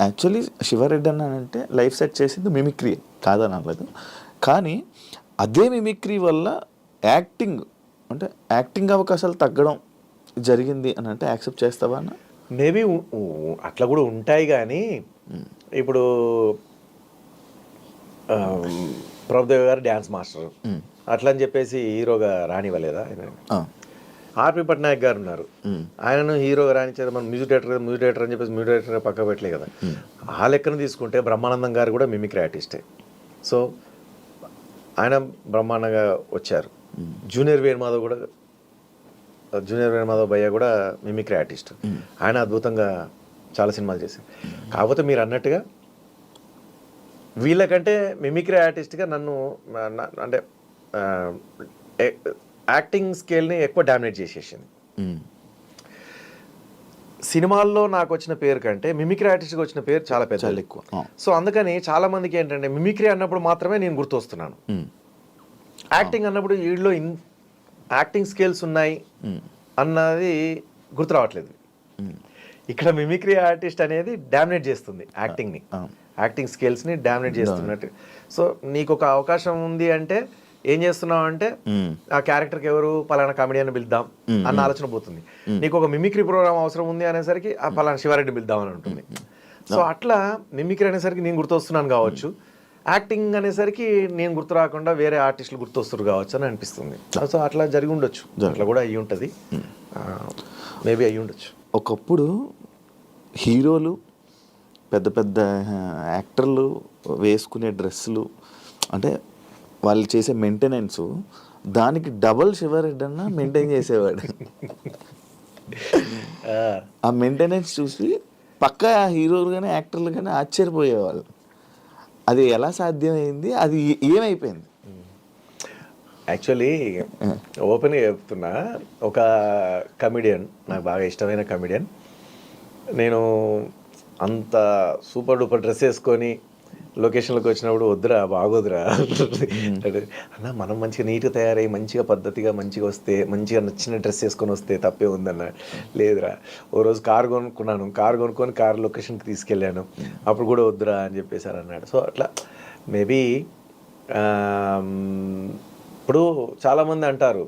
Actually Sivareddy అన్న అంటే life set చేసింది మిమిక్రీ కాదని అనలేదు, కానీ అదే మిమిక్రీ వల్ల యాక్టింగ్ అంటే యాక్టింగ్ అవకాశాలు తగ్గడం జరిగింది అని అంటే యాక్సెప్ట్ చేస్తావా అన్న? మేబీ అట్లా కూడా ఉంటాయి, కానీ ఇప్పుడు ప్రభుదేవ్ గారు డ్యాన్స్ మాస్టర్ అట్లా అని చెప్పేసి హీరోగా రానివ్వలేదా ఆయన? ఆర్పి పట్నాయక్ గారు ఉన్నారు, ఆయనను హీరోగా రాణించారు. మన మ్యూజిక్ డైరెక్టర్ అని చెప్పేసి మ్యూజిక్ డైరెక్టర్ పక్క పెట్టలే కదా. ఆ లెక్కను తీసుకుంటే బ్రహ్మానందం గారు కూడా మిమిక్రీ ఆర్టిస్టే. సో ఆయన బ్రహ్మాండంగా వచ్చారు. జూనియర్ వేణుమాధవ్ భయ్య కూడా మిమిక్రీ ఆర్టిస్ట్, ఆయన అద్భుతంగా చాలా సినిమాలు చేశారు. కాకపోతే మీరు అన్నట్టుగా వీళ్ళకంటే మిమిక్రీ ఆర్టిస్ట్గా నన్ను అంటే యాక్టింగ్ స్కేల్ని ఎక్కువ డామినేట్ చేసేసింది. సినిమాల్లో నాకు వచ్చిన పేరు కంటే మిమిక్రీ ఆర్టిస్ట్కి వచ్చిన పేరు చాలా పెద్ద ఎక్కువ. సో అందుకని చాలా మందికి ఏంటంటే మిమిక్రీ అన్నప్పుడు మాత్రమే నేను గుర్తొస్తున్నాను. యాక్టింగ్ అన్నప్పుడు వీళ్ళలో యాక్టింగ్ స్కిల్స్ ఉన్నాయి అన్నది గుర్తు రావట్లేదు. ఇక్కడ మిమిక్రీ ఆర్టిస్ట్ అనేది డామినేట్ చేస్తుంది యాక్టింగ్ని, యాక్టింగ్ స్కిల్స్ని డామినేట్ చేస్తున్నట్టు. సో నీకు ఒక అవకాశం ఉంది అంటే ఏం చేస్తున్నావు అంటే ఆ క్యారెక్టర్కి ఎవరు పలానా కామెడియన్ పిలుద్దాం అన్న ఆలోచన పోతుంది. నీకు ఒక మిమిక్రీ ప్రోగ్రామ్ అవసరం ఉంది అనేసరికి ఆ పలానా శివారెడ్డి పిలుద్దాం అని ఉంటుంది. సో అట్లా మిమిక్రీ అనేసరికి నేను గుర్తొస్తున్నాను కావచ్చు, యాక్టింగ్ అనేసరికి నేను గుర్తు రాకుండా వేరే ఆర్టిస్టులు గుర్తొస్తారు కావచ్చు అని అనిపిస్తుంది. సో అట్లా జరిగి ఉండొచ్చు, అట్లా కూడా అయ్యి ఉంటుంది, మేబీ అయ్యి ఉండొచ్చు. ఒకప్పుడు హీరోలు పెద్ద పెద్ద యాక్టర్లు వేసుకునే డ్రెస్సులు అంటే వాళ్ళు చేసే మెయింటెనెన్స్ దానికి డబల్ శివారెడ్డి అన్న మెయింటైన్ చేసేవాడు. ఆ మెయింటెనెన్స్ చూసి పక్కా హీరోలు కానీ యాక్టర్లు కానీ ఆశ్చర్యపోయేవాళ్ళు. అది ఎలా సాధ్యమైంది, అది ఏమైపోయింది? యాక్చువల్లీ ఓపెన్గా చెప్తున్నా, ఒక కమెడియన్ నాకు బాగా ఇష్టమైన కమెడియన్, నేను అంత సూపర్ డూపర్ డ్రెస్ వేసుకొని లొకేషన్లోకి వచ్చినప్పుడు వద్దురా బాగోదురా అన్న, మనం మంచిగా నీట్గా తయారై మంచిగా పద్ధతిగా మంచిగా వస్తే, మంచిగా నచ్చిన డ్రెస్ వేసుకొని వస్తే తప్పే ఉందన్న. లేదురా, ఓ రోజు కారు కొనుక్కొని కారు లొకేషన్కి తీసుకెళ్ళాను, అప్పుడు కూడా వద్దురా అని చెప్పేసారు అన్నాడు. సో అట్లా మేబీ ఇప్పుడు చాలామంది అంటారు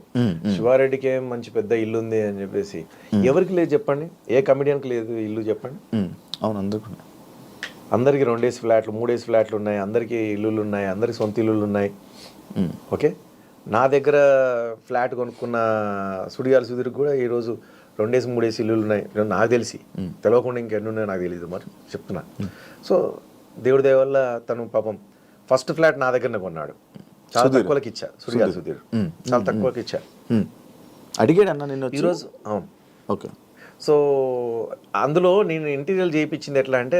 శివారెడ్డికి ఏం మంచి పెద్ద ఇల్లు ఉంది అని చెప్పేసి. ఎవరికి లేదు చెప్పండి? ఏ కమెడియన్కి లేదు ఇల్లు చెప్పండి? అవును, అందరికీ 2 ఫ్లాట్లు 3 ఫ్లాట్లు ఉన్నాయి, అందరికీ ఇల్లులు ఉన్నాయి, అందరికి సొంత ఇల్లులు ఉన్నాయి. ఓకే, నా దగ్గర ఫ్లాట్ కొనుక్కున్న సుడిగాలి సుధీర్కి కూడా ఈరోజు 2 3 ఇల్లులు ఉన్నాయి నాకు తెలిసి. తెలియకుండా ఇంకెన్ని ఉన్నాయో నాకు తెలియదు, మరి చెప్తున్నా. సో దేవుడి దయ వల్ల తను పాపం ఫస్ట్ ఫ్లాట్ నా దగ్గరనే కొన్నాడు, చాలా తక్కువకి ఇచ్చా. సుడిగాలి సుధీర్ చాలా తక్కువకి ఇచ్చా. అడిగాడు అన్న నిన్ను ఈరోజు. అవును, ఓకే. సో అందులో నేను ఇంటీరియర్ చేయించింది ఎట్లా అంటే,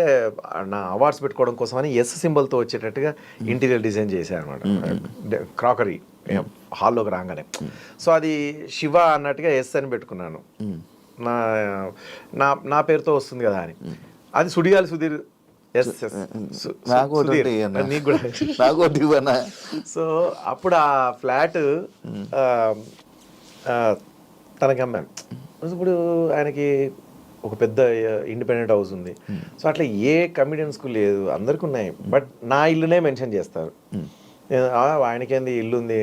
నా అవార్డ్స్ పెట్టుకోవడం కోసం అని ఎస్ సింబల్తో వచ్చేటట్టుగా ఇంటీరియర్ డిజైన్ చేశాను అనమాట. క్రాకరీ హాల్లోకి రాగానే. సో అది శివ అన్నట్టుగా ఎస్ అని పెట్టుకున్నాను, నా నా నా పేరుతో వస్తుంది కదా అని. అది సుడిగాలి సుధీర్ ఎస్ ఎస్ నీకు కూడా. సో అప్పుడు ఆ ఫ్లాట్ తనకి అమ్మాను. ఇప్పుడు ఆయనకి ఒక పెద్ద ఇండిపెండెంట్ హౌస్ ఉంది. సో అట్లా ఏ కమెడియన్స్కు లేదు, అందరికి ఉన్నాయి. బట్ నా ఇల్లునే మెన్షన్ చేస్తారు. ఆయనకేంది ఇల్లు ఉంది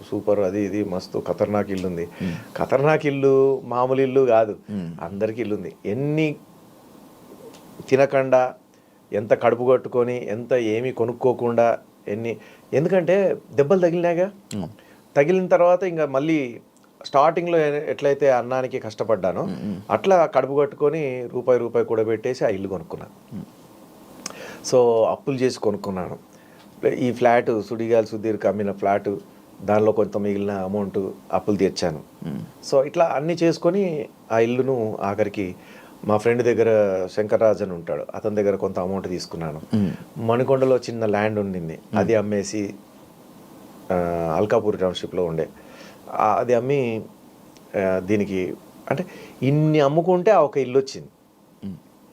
సూపర్, అది ఇది మస్తు ఖతర్నాక్ ఇల్లు ఉంది. ఖతర్నాక్ ఇల్లు మామూలు ఇల్లు కాదు, అందరికి ఇల్లు ఉంది. ఎన్ని తినకుండా, ఎంత కడుపు కట్టుకొని, ఎంత ఏమీ కొనుక్కోకుండా, ఎందుకంటే దెబ్బలు తగిలినాగా. తగిలిన తర్వాత ఇంకా మళ్ళీ స్టార్టింగ్లో ఎట్లయితే అన్నానికి కష్టపడ్డానో అట్లా కడుపు కట్టుకొని రూపాయి కూడా పెట్టేసి ఆ ఇల్లు కొనుక్కున్నాను. సో అప్పులు చేసి కొనుక్కున్నాను ఈ ఫ్లాట్. సుడిగాలి సుధీర్కి అమ్మిన ఫ్లాట్, దానిలో కొంత మిగిలిన అమౌంట్ అప్పులు తీర్చాను. సో ఇట్లా అన్నీ చేసుకొని ఆ ఇల్లును ఆఖరికి మా ఫ్రెండ్ దగ్గర శంకర్రాజ్ అని ఉంటాడు, అతని దగ్గర కొంత అమౌంట్ తీసుకున్నాను. మణికొండలో చిన్న ల్యాండ్ ఉండింది, అది అమ్మేసి అల్కాపూర్ టౌన్షిప్లో ఉండే అది అమ్మి దీనికి అంటే ఇన్ని అమ్ముకుంటే ఆ ఒక ఇల్లు వచ్చింది.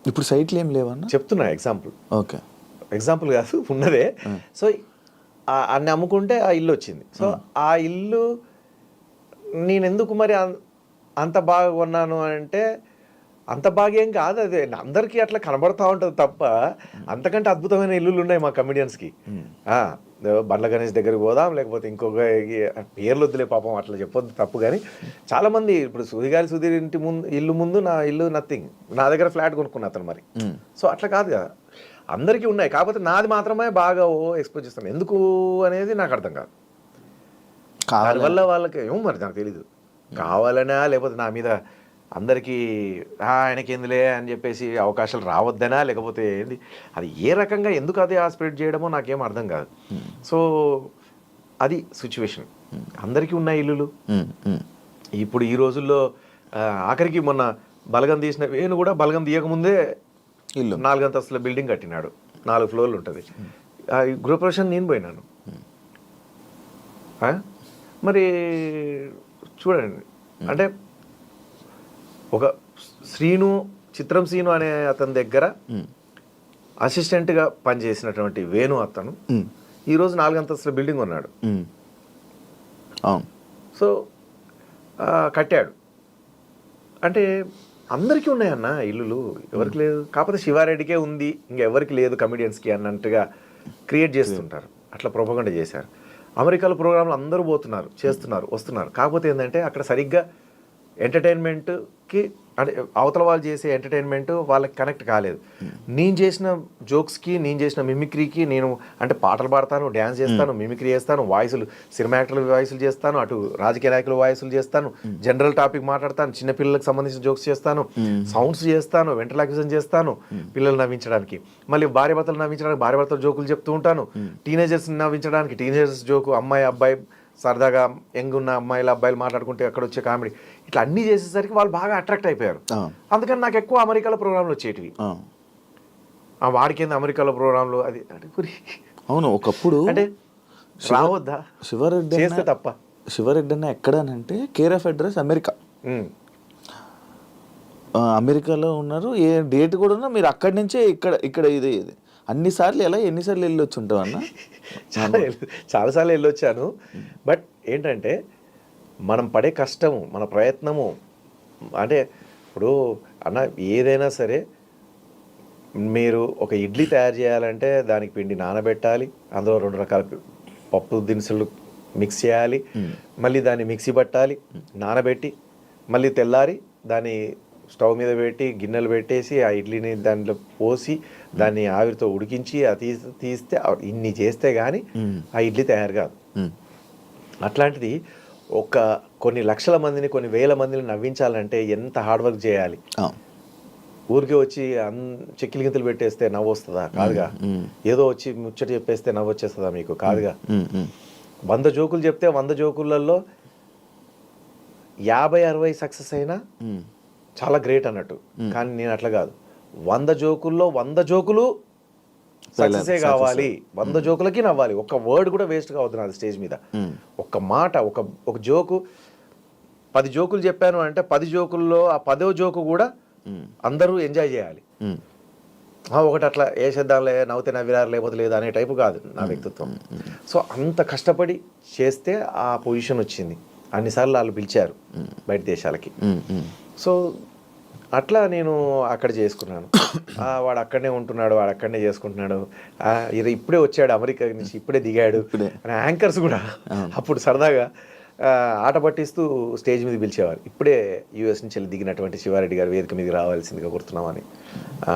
ఇప్పుడు సైట్లు ఏం లేవన్నా చెప్తున్నా, ఎగ్జాంపుల్. ఓకే, ఎగ్జాంపుల్ కాదు, ఉన్నదే. సో అన్ని అమ్ముకుంటే ఆ ఇల్లు వచ్చింది. సో ఆ ఇల్లు నేను ఎందుకు మరి అంత బాగా కొన్నాను అంటే, అంత భాగ్యం కాదు అదే, అందరికీ అట్లా కనబడతా ఉంటుంది తప్ప అంతకంటే అద్భుతమైన ఇల్లులు ఉన్నాయి మా కమెడియన్స్కి. బండ్ల గణేష్ దగ్గరికి పోదాం, లేకపోతే ఇంకొక పేర్లు వద్దులే పాపం అట్లా చెప్పొద్దు తప్పు. కానీ చాలామంది ఇప్పుడు సుధీర్ ఇంటి ముందు ఇల్లు ముందు నా ఇల్లు నథింగ్, నా దగ్గర ఫ్లాట్ కొనుక్కున్నా అతను మరి. సో అట్లా కాదు కదా, అందరికీ ఉన్నాయి, కాకపోతే నాది మాత్రమే బాగా ఎక్స్పోజ్ చేస్తాను ఎందుకు అనేది నాకు అర్థం కాదు. దానివల్ల వాళ్ళకి ఏమో మరి నాకు తెలీదు, కావాలనా లేకపోతే నా మీద అందరికీ ఆయనకి ఎందులే అని చెప్పేసి అవకాశాలు రావద్దనా, లేకపోతే ఏంది అది ఏ రకంగా ఎందుకు అది స్ప్రెడ్ చేయడమో నాకేం అర్థం కాదు. సో అది సిచ్యువేషన్. అందరికీ ఉన్న ఇల్లులు ఇప్పుడు ఈ రోజుల్లో ఆఖరికి మొన్న బలగం తీసిన వేణు కూడా బలగం తీయకముందే ఇల్లు 4 అంతస్తుల బిల్డింగ్ కట్టినాడు, 4 ఫ్లోర్లు ఉంటుంది. గృహప్రవేశం నేను పోయినాను. మరి చూడండి, అంటే ఒక చిత్రం శ్రీను అనే అతని దగ్గర అసిస్టెంట్గా పనిచేసినటువంటి వేణు అతను ఈరోజు 4 అంతస్తుల బిల్డింగ్ ఉన్నాడు. సో కట్టాడు. అంటే అందరికీ ఉన్నాయన్న ఇల్లులు, ఎవరికి లేదు. కాకపోతే శివారెడ్డికే ఉంది, ఇంకెవరికి లేదు కమెడియన్స్కి అన్నట్టుగా క్రియేట్ చేస్తుంటారు. అట్లా ప్రొపగండా చేశారు. అమెరికాలో ప్రోగ్రాంలు అందరూ పోతున్నారు, చేస్తున్నారు, వస్తున్నారు. కాకపోతే ఏంటంటే అక్కడ సరిగ్గా ఎంటర్టైన్మెంట్కి అంటే అవతల వాళ్ళు చేసే ఎంటర్టైన్మెంట్ వాళ్ళకి కనెక్ట్ కాలేదు. నేను చేసిన జోక్స్కి, నేను చేసిన మిమిక్రీకి, నేను అంటే పాటలు పాడతాను, డ్యాన్స్ చేస్తాను, మిమిక్రీ చేస్తాను, వాయిసులు సినిమా యాక్టర్ల వాయిసులు చేస్తాను, అటు రాజకీయ నాయకుల వాయిసులు చేస్తాను, జనరల్ టాపిక్ మాట్లాడతాను, చిన్నపిల్లలకు సంబంధించిన జోక్స్ చేస్తాను, సౌండ్స్ చేస్తాను, వెంట్రలాక్విజన్ చేస్తాను పిల్లలు నవ్వించడానికి, మళ్ళీ భార్య భర్తలు నవ్వించడానికి భార్య భర్తలు జోకులు చెప్తూ ఉంటాను, టీనేజర్స్ నవ్వించడానికి టీనేజర్స్ జోకు, అమ్మాయి అబ్బాయి సరదాగా యంగ్ ఉన్న అమ్మాయిలు అబ్బాయిలు మాట్లాడుకుంటే అక్కడ వచ్చే కామెడీ, ఇట్లా అన్నీ చేసేసరికి వాళ్ళు బాగా అట్రాక్ట్ అయిపోయారు. అందుకని నాకు ఎక్కువ అమెరికాలో ప్రోగ్రాంలు వచ్చేటివి. వాడికింది అమెరికాలో ప్రోగ్రాంలు అది అవును. ఒకప్పుడు అంటే రావద్దా శివారెడ్డి చేస్తే తప్ప. శివారెడ్డి అన్న ఎక్కడనంటే కేర్ ఆఫ్ అడ్రస్ అమెరికా. అమెరికాలో ఉన్నారు, ఏ డేట్ కూడా ఉన్నా మీరు అక్కడి నుంచే ఇక్కడ ఇది అన్నిసార్లు ఎన్నిసార్లు వెళ్ళొచ్చి ఉంటావు అన్న? చాలాసార్లు వెళ్ళొచ్చాను. బట్ ఏంటంటే మనం పడే కష్టము, మన ప్రయత్నము, అంటే ఇప్పుడు అన్న ఏదైనా సరే మీరు ఒక ఇడ్లీ తయారు చేయాలంటే దానికి పిండి నానబెట్టాలి, అందులో 2 రకాల పప్పు దినుసులు మిక్స్ చేయాలి, మళ్ళీ దాన్ని మిక్సీ పట్టాలి, నానబెట్టి మళ్ళీ తెల్లారి దాన్ని స్టవ్ మీద పెట్టి గిన్నెలు పెట్టేసి ఆ ఇడ్లీని దాంట్లో పోసి దాన్ని ఆవిరితో ఉడికించి అది తీస్తే ఇన్ని చేస్తే కానీ ఆ ఇడ్లీ తయారు కాదు. అట్లాంటిది కొన్ని లక్షల మందిని, కొన్ని వేల మందిని నవ్వించాలంటే ఎంత హార్డ్ వర్క్ చేయాలి. ఊరికే వచ్చి చెక్కిలి గింతలు పెట్టేస్తే నవ్వు వస్తుందా? కాదుగా. ఏదో వచ్చి ముచ్చట చెప్పేస్తే నవ్వు వచ్చేస్తుందా మీకు? కాదుగా. 100 జోకులు చెప్తే 100 జోకులలో 50-60 సక్సెస్ అయినా చాలా గ్రేట్ అన్నట్టు. కానీ నేను అట్లా కాదు, 100 జోకుల్లో 100 జోకులు సక్సెసే కావాలి, 100 జోకులకి నవ్వాలి, ఒక్క వర్డ్ కూడా వేస్ట్ కావద్దు నాది స్టేజ్ మీద. ఒక్క మాట, ఒక జోకు 10 జోకులు చెప్పాను అంటే 10 జోకుల్లో ఆ 10వ జోకు కూడా అందరూ ఎంజాయ్ చేయాలి. ఒకటి అట్లా వేసేద్దాంలే, నవ్వుతే నవ్విరారు లేకపోతే లేదు అనే టైపు కాదు నా వ్యక్తిత్వం. సో అంత కష్టపడి చేస్తే ఆ పొజిషన్ వచ్చింది. అన్నిసార్లు వాళ్ళు పిలిచారు బయట దేశాలకి. సో అట్లా నేను అక్కడ చేసుకున్నాను. వాడు అక్కడనే ఉంటున్నాడు, వాడు అక్కడనే చేసుకుంటున్నాడు, ఇప్పుడే వచ్చాడు అమెరికా నుంచి, ఇప్పుడే దిగాడు అని యాంకర్స్ కూడా అప్పుడు సరదాగా ఆట పట్టిస్తూ స్టేజ్ మీద పిలిచేవారు. ఇప్పుడే యూఎస్ నుంచి వెళ్ళి దిగినటువంటి శివారెడ్డి గారు వేదిక మీదకి రావాల్సిందిగా కోరుతున్నామని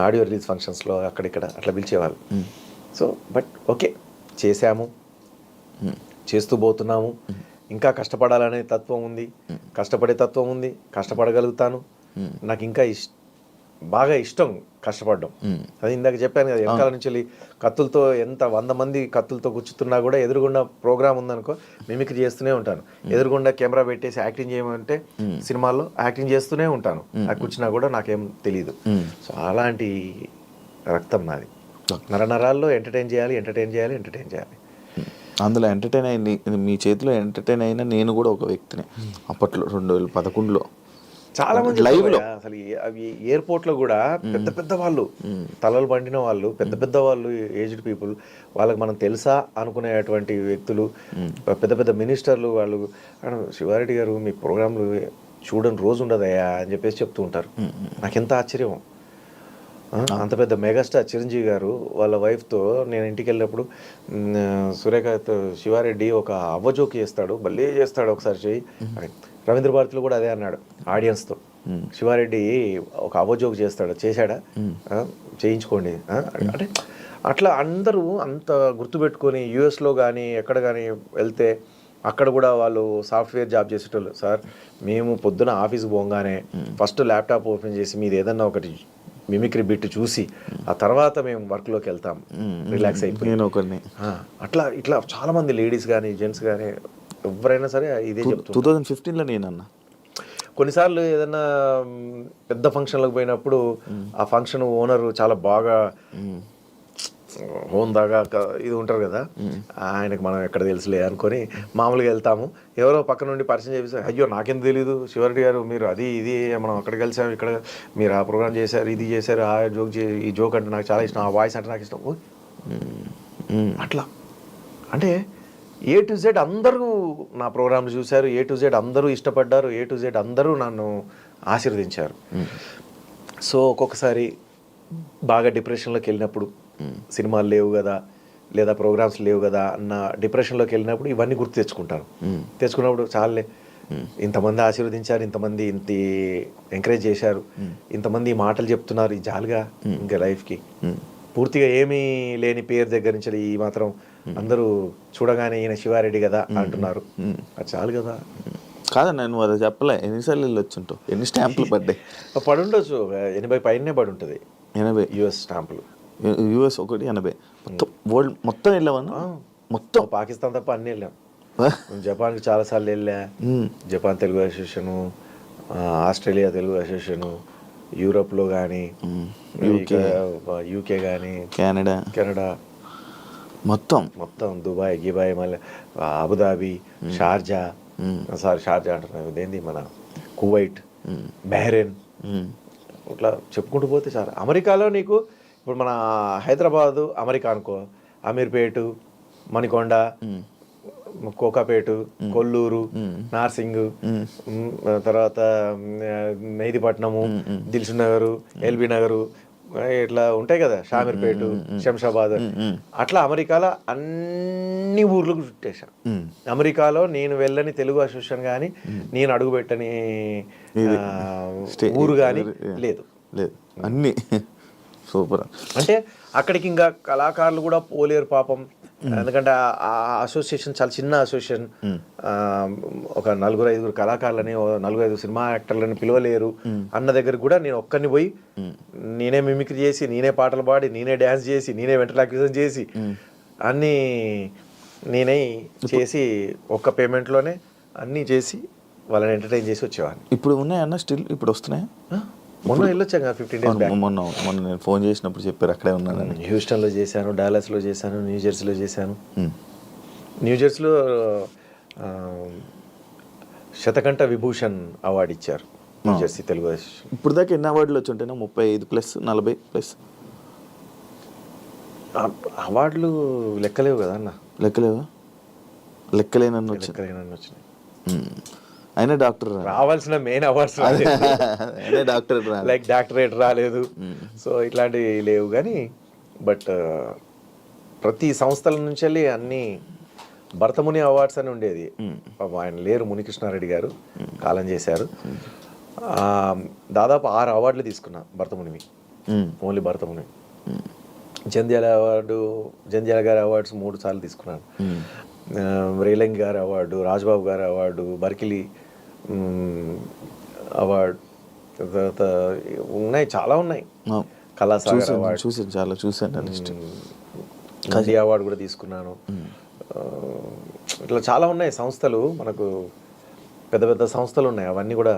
ఆడియో రిలీజ్ ఫంక్షన్స్లో అక్కడిక్కడ అట్లా పిలిచేవారు. సో బట్ ఓకే, చేశాము, చేస్తూ పోతున్నాము. ఇంకా కష్టపడాలనే తత్వం ఉంది, కష్టపడే తత్వం ఉంది, కష్టపడగలుగుతాను. నాకు ఇంకా బాగా ఇష్టం కష్టపడడం. అది ఇందాక చెప్పాను కదా, వెనకాల నుంచి వెళ్ళి కత్తులతో ఎంత 100 మంది కత్తులతో కూర్చుతున్నా కూడా ఎదురుగుండా ప్రోగ్రామ్ ఉందనుకో మిమిక్రీ చేస్తూనే ఉంటాను. ఎదురుగుండా కెమెరా పెట్టేసి యాక్టింగ్ చేయమంటే సినిమాల్లో యాక్టింగ్ చేస్తూనే ఉంటాను. నాకు కూర్చున్నా కూడా నాకేం తెలియదు. సో అలాంటి రక్తం నాది. నరనరాల్లో ఎంటర్టైన్ చేయాలి, ఎంటర్టైన్ చేయాలి, ఎంటర్టైన్ చేయాలి. అందులో ఎంటర్టైన్ అయింది, మీ చేతిలో ఎంటర్టైన్ అయినా నేను కూడా ఒక వ్యక్తిని. అప్పట్లో 2011లో చాలా మంది లైవ్లో అసలు అవి ఎయిర్పోర్ట్లో కూడా పెద్ద పెద్ద వాళ్ళు, తలలు పండిన వాళ్ళు, పెద్ద పెద్ద వాళ్ళు, ఏజ్డ్ పీపుల్, వాళ్ళకి మనం తెలుసా అనుకునేటువంటి వ్యక్తులు, పెద్ద పెద్ద మినిస్టర్లు, వాళ్ళు శివారెడ్డి గారు మీ ప్రోగ్రాంలు చూడని రోజు ఉండదయ్యా అని చెప్పేసి చెప్తూ ఉంటారు. నాకు ఎంత ఆశ్చర్యం. అంత పెద్ద మెగాస్టార్ చిరంజీవి గారు వాళ్ళ వైఫ్తో నేను ఇంటికి వెళ్ళినప్పుడు సురేఖతో శివారెడ్డి ఒక అవ్వజోకి చేస్తాడు, భలే చేస్తాడు ఒకసారి చెయ్యి. రవీంద్ర భారతిలో కూడా అదే అన్నాడు ఆడియన్స్తో, శివారెడ్డి ఒక అవ్వజోక్ చేస్తాడు, చేశాడా, చేయించుకోండి అంటే. అట్లా అందరూ అంత గుర్తుపెట్టుకొని యూఎస్లో కానీ ఎక్కడ కానీ వెళ్తే అక్కడ కూడా వాళ్ళు సాఫ్ట్వేర్ జాబ్ చేసేటోళ్ళు. సార్ మేము పొద్దున ఆఫీస్కి పోగానే ఫస్ట్ ల్యాప్టాప్ ఓపెన్ చేసి మీది ఏదన్నా ఒకటి మిమిక్రీ బిట్ చూసి ఆ తర్వాత మేము వర్క్లోకి వెళ్తాం, రిలాక్స్ అయిపోయి. అట్లా ఇట్లా చాలామంది లేడీస్ కానీ జెంట్స్ కానీ ఎవరైనా సరే ఇదే చెప్తారు. 2015లో నేనన్నా కొన్నిసార్లు ఏదన్నా పెద్ద ఫంక్షన్లకు పోయినప్పుడు ఆ ఫంక్షన్ ఓనర్ చాలా బాగా హోందాగా ఇది ఉంటారు కదా, ఆయనకు మనం ఎక్కడ తెలుసులే అనుకొని మామూలుగా వెళ్తాము. ఎవరో పక్క నుండి పరిచయం చేపిస్తారు, అయ్యో నాకేం తెలీదు శివారెడ్డి గారు మీరు అది ఇది మనం అక్కడికి కలిసాము, ఇక్కడ మీరు ఆ ప్రోగ్రామ్ చేశారు, ఇది చేశారు, ఆ జోక్ ఈ జోక్ అంటే నాకు చాలా ఇష్టం, ఆ వాయిస్ అంటే నాకు ఇష్టం. అట్లా అంటే A to Z అందరూ నా ప్రోగ్రాంలు చూశారు, A to Z అందరూ ఇష్టపడ్డారు, A to Z అందరూ నన్ను ఆశీర్వదించారు. సో ఒక్కొక్కసారి బాగా డిప్రెషన్లోకి వెళ్ళినప్పుడు, సినిమాలు లేవు కదా లేదా ప్రోగ్రామ్స్ లేవు కదా అన్న డిప్రెషన్లోకి వెళ్ళినప్పుడు ఇవన్నీ గుర్తు తెచ్చుకున్నప్పుడు చాలే, ఇంతమంది ఆశీర్వదించారు, ఇంతమంది ఇంత ఎంకరేజ్ చేశారు, ఇంతమంది ఈ మాటలు చెప్తున్నారు, ఈ జాలుగా ఇంకా లైఫ్కి పూర్తిగా ఏమీ లేని పేరు దగ్గర నుంచి ఈ మాత్రం అందరూ చూడగానే ఈయన శివారెడ్డి కదా అంటున్నారు, అది చాలు కదా. కాదన్నా నువ్వు అది చెప్పలే, ఎన్నిసార్లు వెళ్ళొచ్చుంటావు, ఎన్ని స్టాంపులు పడ్డాయి? పడి ఉండొచ్చు, 80 పైనే పడి ఉంటుంది. 80 యుఎస్ స్టాంపులు, యుఎస్ ఒకటి 80 మొత్తం వరల్డ్ మొత్తం వెళ్ళావన్నా? మొత్తం పాకిస్తాన్ తప్ప అన్నీ వెళ్ళాం. జపాన్కి చాలాసార్లు వెళ్ళా, Japan Telugu association, Australia Telugu association, యూరోప్లో కానీ, యూకే కానీ, కెనడా మొత్తం దుబాయ్ గిబాయ్, మళ్ళీ అబుదాబి, షార్జా అంటున్నాను, ఇదేంది మన కువైట్, బహ్రెయిన్, ఇట్లా చెప్పుకుంటూ పోతే చాలా. అమెరికాలో నీకు ఇప్పుడు మన హైదరాబాదు అమెరికా అనుకో, అమీర్పేట, మణికొండ, కోకాపేట, కొల్లూరు, నార్సింగ్, తర్వాత మెహదీపట్నము, దిల్సుఖ్ నగరు, ఎల్బీ నగరు, ఇట్లా ఉంటాయి కదా, షామీర్పేట, శంషాబాద్, అట్లా అమెరికాలో అన్ని ఊర్లకు చుట్టేశాను. అమెరికాలో నేను వెళ్ళని తెలుగు అసోసియేషన్ కానీ నేను అడుగుపెట్టని ఊరు కానీ లేదు. అన్ని సూపర్. అంటే అక్కడికి ఇంకా కళాకారులు కూడా పోలేరు పాపం, ఎందుకంటే ఆ అసోసియేషన్ చాలా చిన్న అసోసియేషన్. ఒక 4-5 కళాకారులని, 4-5 సినిమా యాక్టర్లని పిలవలేరు అన్న దగ్గర కూడా నేను ఒక్కరిని పోయి నేనే మిమిక్రీ చేసి, నేనే పాటలు పాడి, నేనే డ్యాన్స్ చేసి, నేనే వెంట్రలాక్విజన్ చేసి, అన్నీ నేనే చేసి ఒక్క పేమెంట్లోనే అన్నీ చేసి వాళ్ళని ఎంటర్టైన్ చేసి వచ్చేవాడిని. ఇప్పుడు ఉన్నాయన్న స్టిల్ ఇప్పుడు వస్తున్నాయా? మొన్న వెళ్ళొచ్చాం 15 days బ్యాక్. మొన్న నేను ఫోన్ చేసినప్పుడు చెప్పారు అక్కడే ఉన్నానని. హ్యూస్టన్లో చేశాను, డాలస్లో చేశాను, న్యూజెర్సీలో చేశాను. న్యూజెర్సీలో శతకంఠ విభూషణ్ అవార్డు ఇచ్చారు న్యూజెర్సీ తెలుగు అసోసియేషన్. ఇప్పుడు దాకా ఎన్ని అవార్డులు వచ్చి ఉంటాయి? 35+, 40+. అవార్డులు లెక్కలేవు కదా అన్న. లెక్కలేనని వచ్చినాయి. అయినా డాక్టర్ రావాల్సిన main awards doctor like doctorate రాలేదు, సో ఇట్లాంటివి లేవు. కానీ బట్ ప్రతి సంస్థల నుంచి వెళ్ళి అన్ని భరతముని అవార్డ్స్ అని ఉండేది. ఆయన లేరు, మునికృష్ణారెడ్డి గారు కాలం చేశారు. దాదాపు 6 అవార్డులు తీసుకున్నా భరతమునివి, ఓన్లీ భరతముని. జంధ్యాల గారి అవార్డ్స్ 3 సార్లు తీసుకున్నాను. రేలంగి గారి అవార్డు, రాజ్బాబు గారి అవార్డు, బర్కిలీ అవార్డు, తర్వాత ఉన్నాయి, చాలా ఉన్నాయి. కళాసాగర్ అవార్డు చూసాను. నంది అవార్డు కూడా తీసుకున్నాను. ఇట్లా చాలా ఉన్నాయి సంస్థలు, మనకు పెద్ద పెద్ద సంస్థలు ఉన్నాయి, అవన్నీ కూడా